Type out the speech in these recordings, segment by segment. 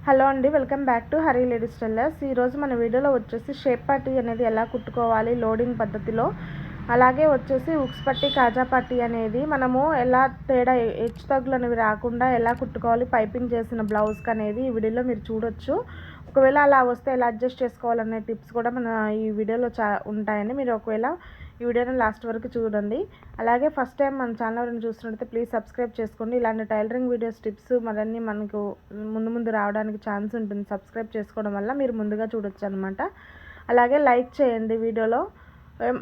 Hello అండి, welcome back to Hari ladies tellers. ఈరోజు మన వీడియోలో వచ్చేసి షేప్ పట్టీ అనేది ఎలా కుట్టుకోవాలి లోడింగ్ పద్ధతిలో, అలాగే వచ్చేసి ఉక్స్ పట్టీ కాజా పట్టీ అనేది మనము ఎలా తేడా హెచ్చు తగ్గులు అనేవి రాకుండా ఎలా కుట్టుకోవాలి పైపింగ్ చేసిన బ్లౌజ్కి అనేది ఈ వీడియోలో మీరు చూడొచ్చు. ఒకవేళ అలా వస్తే ఎలా అడ్జస్ట్ చేసుకోవాలనే టిప్స్ కూడా మన ఈ వీడియోలో ఉంటాయని మీరు ఒకవేళ ఈ వీడియోని లాస్ట్ వరకు చూడండి. అలాగే ఫస్ట్ టైం మన ఛానల్ చూస్తున్నట్లయితే ప్లీజ్ సబ్స్క్రైబ్ చేసుకోండి. ఇలాంటి టైలరింగ్ వీడియోస్ టిప్స్ మరన్నీ మనకు ముందు రావడానికి ఛాన్స్ ఉంటుంది. సబ్స్క్రైబ్ చేసుకోవడం వల్ల మీరు ముందుగా చూడొచ్చు అనమాట. అలాగే లైక్ చేయండి. వీడియోలో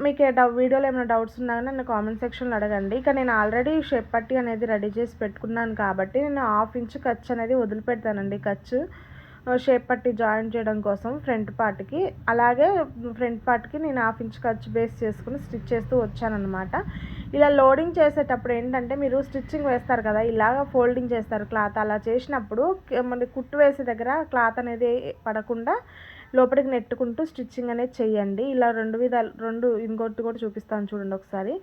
మీకు వీడియోలో ఏమైనా డౌట్స్ ఉన్నా కానీ నన్ను కామెంట్ సెక్షన్లో అడగండి. ఇక నేను ఆల్రెడీ షేప్ పట్టీ అనేది రెడీ చేసి పెట్టుకున్నాను కాబట్టి నేను 1/2 ఇంచ్ ఖర్చు అనేది వదిలిపెడతానండి. ఖర్చు షేప్ పట్టీ జాయిన్ చేయడం కోసం ఫ్రంట్ పార్ట్కి, అలాగే ఫ్రంట్ పార్ట్కి నేను 1/2 ఇంచ్ ఖర్చు బేస్ చేసుకుని స్టిచ్ చేస్తూ వచ్చానమాట. ఇలా లోడింగ్ చేసేటప్పుడు ఏంటంటే మీరు స్టిచ్చింగ్ వేస్తారు కదా, ఇలాగ ఫోల్డింగ్ చేస్తారు క్లాత్. అలా చేసినప్పుడు మన కుట్టు వేసే దగ్గర క్లాత్ అనేది పడకుండా లోపలికి నెట్టుకుంటూ స్టిచ్చింగ్ అనేది చేయండి. ఇలా ఇంకోటి కూడా చూపిస్తాను చూడండి ఒకసారి.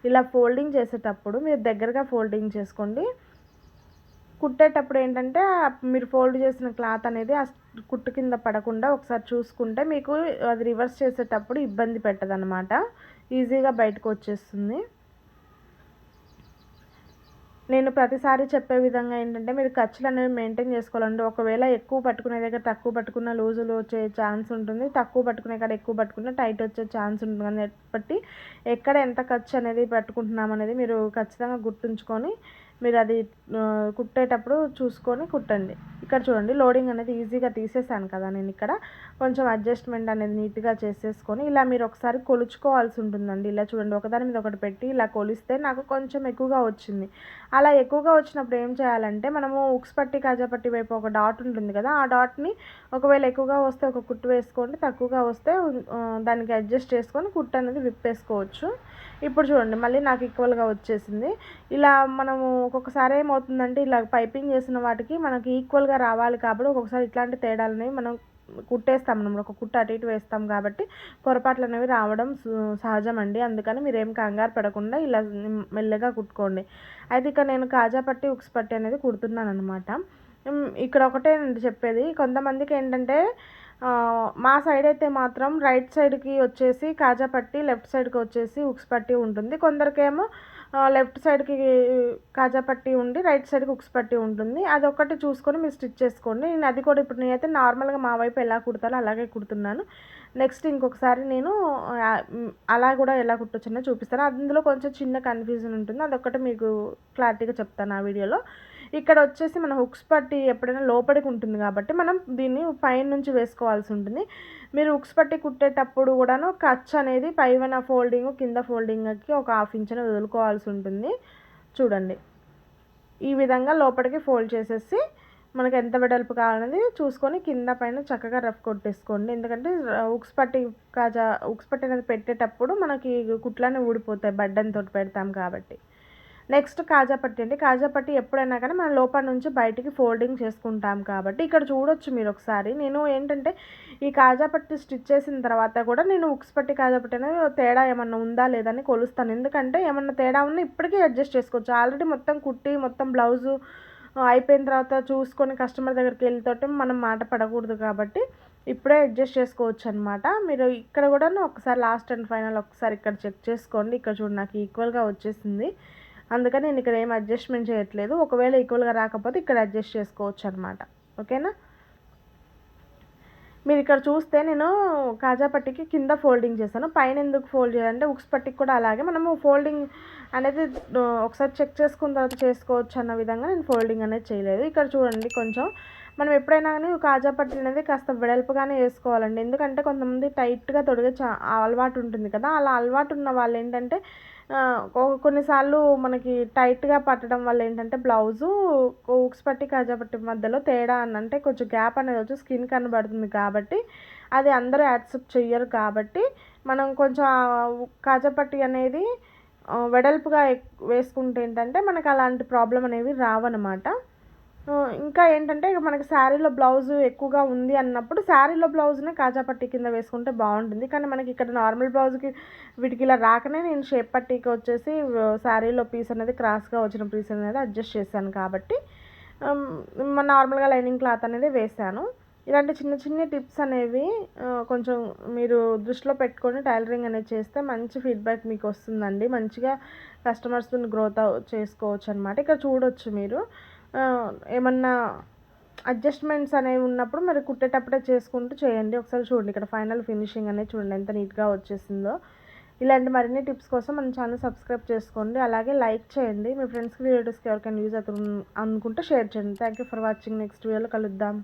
ఇలా ఫోల్డింగ్ చేసేటప్పుడు మీరు దగ్గరగా ఫోల్డింగ్ చేసుకోండి. కుట్టేటప్పుడు ఏంటంటే మీరు ఫోల్డ్ చేసిన క్లాత్ అనేది ఆ కుట్టు కింద పడకుండా ఒకసారి చూసుకుంటే మీకు అది రివర్స్ చేసేటప్పుడు ఇబ్బంది పెట్టదన్నమాట. ఈజీగా బయటకు వచ్చేస్తుంది. నేను ప్రతిసారి చెప్పే విధంగా ఏంటంటే మీరు ఖర్చులు అనేవి మెయింటైన్ చేసుకోవాలండి. ఒకవేళ ఎక్కువ పట్టుకునే దగ్గర తక్కువ పట్టుకున్న లూజులు వచ్చే ఛాన్స్ ఉంటుంది, తక్కువ పట్టుకునే కాడ ఎక్కువ పట్టుకున్న టైట్ వచ్చే ఛాన్స్ ఉంటుంది. కాబట్టి ఎక్కడ ఎంత ఖర్చు అనేది పట్టుకుంటున్నాం అనేది మీరు ఖచ్చితంగా గుర్తుంచుకొని మీరు అది కుట్టేటప్పుడు చూసుకొని కుట్టండి. ఇక్కడ చూడండి, లోడింగ్ అనేది ఈజీగా తీసేసాను కదా నేను. ఇక్కడ కొంచెం అడ్జస్ట్మెంట్ అనేది నీట్గా చేసేసుకొని ఇలా మీరు ఒకసారి కొలుచుకోవాల్సి ఉంటుందండి. ఇలా చూడండి, ఒకదాని మీద ఒకటి పెట్టి ఇలా కొలిస్తే నాకు కొంచెం ఎక్కువగా వచ్చింది. అలా ఎక్కువగా వచ్చినప్పుడు ఏం చేయాలంటే మనము ఉక్స్ పట్టీ కాజా పట్టీ వైపు ఒక డాట్ ఉంటుంది కదా, ఆ డాట్ని ఒకవేళ ఎక్కువగా వస్తే ఒక కుట్టు వేసుకోండి, తక్కువగా వస్తే దానికి అడ్జస్ట్ చేసుకొని కుట్టు అనేది విప్పేసుకోవచ్చు. ఇప్పుడు చూడండి, మళ్ళీ నాకు ఈక్వల్గా వచ్చేసింది. ఇలా మనము ఒక్కొక్కసారి ఏమవుతుందంటే ఇలా పైపింగ్ చేసిన వాటికి మనకి ఈక్వల్గా రావాలి కాబట్టి ఒక్కొక్కసారి ఇట్లాంటి తేడాలని మనం కుట్టేస్తాం. మనం ఒక కుట్టు అటు ఇటు వేస్తాం కాబట్టి పొరపాట్లు అనేవి రావడం సహజం అండి. అందుకని మీరు ఏం కంగారు పడకుండా ఇలా మెల్లగా కుట్టుకోండి. అయితే ఇక నేను కాజా పట్టీ ఉక్స్ పట్టీ అనేది కుడుతున్నాను అనమాట. ఇక్కడ ఒకటే చెప్పేది, కొంతమందికి ఏంటంటే మా సైడ్ అయితే మాత్రం రైట్ సైడ్కి వచ్చేసి కాజా పట్టీ, లెఫ్ట్ సైడ్కి వచ్చేసి ఉక్స్ పట్టీ ఉంటుంది. కొందరికేమో లెఫ్ట్ సైడ్కి కాజా పట్టీ ఉండి రైట్ సైడ్కి ఉక్స్ పట్టీ ఉంటుంది. అదొకటి చూసుకొని మీరు స్టిచ్ చేసుకోండి. నేను అది కూడా ఇప్పుడు నేనైతే నార్మల్గా మా వైపు ఎలా కుడతానో అలాగే కుడుతున్నాను. నెక్స్ట్ ఇంకొకసారి నేను అలా కూడా ఎలా కుట్టొచ్చో చూపిస్తాను. అందులో కొంచెం చిన్న కన్ఫ్యూజన్ ఉంటుంది, అదొక్కటి మీకు క్లారిటీగా చెప్తాను ఆ వీడియోలో. ఇక్కడ వచ్చేసి మన హుక్స్ పట్టీ ఎప్పుడైనా లోపలికి ఉంటుంది కాబట్టి మనం దీన్ని పైన నుంచి వేసుకోవాల్సి ఉంటుంది. మీరు హుక్స్ పట్టీ కుట్టేటప్పుడు కూడాను ఖర్చు అనేది పైన ఫోల్డింగ్ కింద ఫోల్డింగ్కి ఒక 1/2 ఇంచ్ వదులుకోవాల్సి ఉంటుంది. చూడండి, ఈ విధంగా లోపలికి ఫోల్డ్ చేసేసి మనకి ఎంత వెడల్పు కావాలనేది చూసుకొని కింద పైన చక్కగా రఫ్ కొట్టేసుకోండి. ఎందుకంటే ఉక్స్ పట్టీ అనేది పెట్టేటప్పుడు మనకి కుట్లన్నీ ఊడిపోతాయి, బడ్డంతో పెడతాం కాబట్టి. నెక్స్ట్ కాజా పట్టీ అండి. కాజా పట్టీ ఎప్పుడైనా కానీ మనం లోపల నుంచి బయటికి ఫోల్డింగ్ చేసుకుంటాం కాబట్టి ఇక్కడ చూడొచ్చు మీరు ఒకసారి. నేను ఏంటంటే ఈ కాజా పట్టీ స్టిచ్ చేసిన తర్వాత కూడా నేను ఉక్స్ పట్టీ కాజా పట్టీ అనేది తేడా ఏమన్నా ఉందా లేదని కొలుస్తాను. ఎందుకంటే ఏమన్నా తేడా ఉన్నా ఇప్పటికీ అడ్జస్ట్ చేసుకోవచ్చు. ఆల్రెడీ మొత్తం కుట్టి మొత్తం బ్లౌజు అయిపోయిన తర్వాత చూసుకొని కస్టమర్ దగ్గరికి వెళ్ళితోటి మనం మాట పడకూడదు కాబట్టి ఇప్పుడే అడ్జస్ట్ చేసుకోవచ్చు అనమాట. మీరు ఇక్కడ కూడా ఒకసారి లాస్ట్ అండ్ ఫైనల్ ఒకసారి ఇక్కడ చెక్ చేసుకోండి. ఇక్కడ చూడండి, నాకు ఈక్వల్గా వచ్చేసింది. అందుకని నేను ఇక్కడ ఏం అడ్జస్ట్మెంట్ చేయట్లేదు. ఒకవేళ ఈక్వల్గా రాకపోతే ఇక్కడ అడ్జస్ట్ చేసుకోవచ్చు అనమాట. ఓకేనా? మీరు ఇక్కడ చూస్తే నేను కాజా పట్టీకి కింద ఫోల్డింగ్ చేశాను, పైన ఎందుకు ఫోల్డ్ చేయాలంటే ఉక్స్ పట్టీకి కూడా అలాగే మనము ఫోల్డింగ్ అనేది ఒకసారి చెక్ చేసుకున్న తర్వాత చేసుకోవచ్చు అన్న విధంగా నేను ఫోల్డింగ్ అనేది చేయలేదు. ఇక్కడ చూడండి, కొంచెం మనం ఎప్పుడైనా కానీ కాజా పట్టీ అనేది కాస్త వెడల్పుగానే వేసుకోవాలండి. ఎందుకంటే కొంతమంది టైట్గా తొడిగే అలవాటు ఉంటుంది కదా, అలా అలవాటు ఉన్న వాళ్ళు ఏంటంటే కొన్నిసార్లు మనకి టైట్గా పట్టడం వల్ల ఏంటంటే బ్లౌజు ఉక్స్ పట్టీ కాజా పట్టీ మధ్యలో తేడా అంటే కొంచెం గ్యాప్ అనేది వచ్చి స్కిన్ కనబడుతుంది కాబట్టి అది అందరూ యాక్సెప్ట్ చెయ్యరు. కాబట్టి మనం కొంచెం కాజా పట్టీ అనేది వెడల్పుగా వేసుకుంటే ఏంటంటే మనకు అలాంటి ప్రాబ్లం అనేవి రావన్నమాట. ఇంకా ఏంటంటే మనకి శారీలో బ్లౌజు ఎక్కువగా ఉంది అన్నప్పుడు శారీలో బ్లౌజ్ని కాజా పట్టీ కింద వేసుకుంటే బాగుంటుంది. కానీ మనకి ఇక్కడ నార్మల్ బ్లౌజ్కి వీటికి ఇలా రాకనే నేను షేప్ పట్టీకి వచ్చేసి శారీలో పీస్ అనేది క్రాస్గా వచ్చిన పీస్ అనేది అడ్జస్ట్ చేశాను కాబట్టి నార్మల్గా లైనింగ్ క్లాత్ అనేది వేసాను. ఇలాంటి చిన్న చిన్న టిప్స్ అనేవి కొంచెం మీరు దృష్టిలో పెట్టుకొని టైలరింగ్ అనేది చేస్తే మంచి ఫీడ్‌బ్యాక్ మీకు వస్తుందండి. మంచిగా కస్టమర్స్‌ని గ్రోత్ చేసుకోవచ్చు అనమాట. ఇక్కడ చూడొచ్చు మీరు. ఏమన్నా అడ్జస్ట్‌మెంట్స్ అనేవి ఉన్నప్పుడు మరి కుట్టేటప్పుడే చేసుకుంటూ చేయండి. ఒకసారి చూడండి ఇక్కడ ఫైనల్ ఫినిషింగ్ అనేది చూడండి ఎంత నీట్‌గా వచ్చేసిందో. ఇలాంటి మరిన్ని టిప్స్ కోసం మన ఛానల్ సబ్స్క్రైబ్ చేసుకోండి. అలాగే లైక్ చేయండి. మీ ఫ్రెండ్స్‌కి, రిలేటివ్స్‌కి ఎవరికైనా యూజ్ అవుతుంది అనుకుంటే షేర్ చేయండి. Thank you for watching. Next వీడియోలో కలుద్దాం.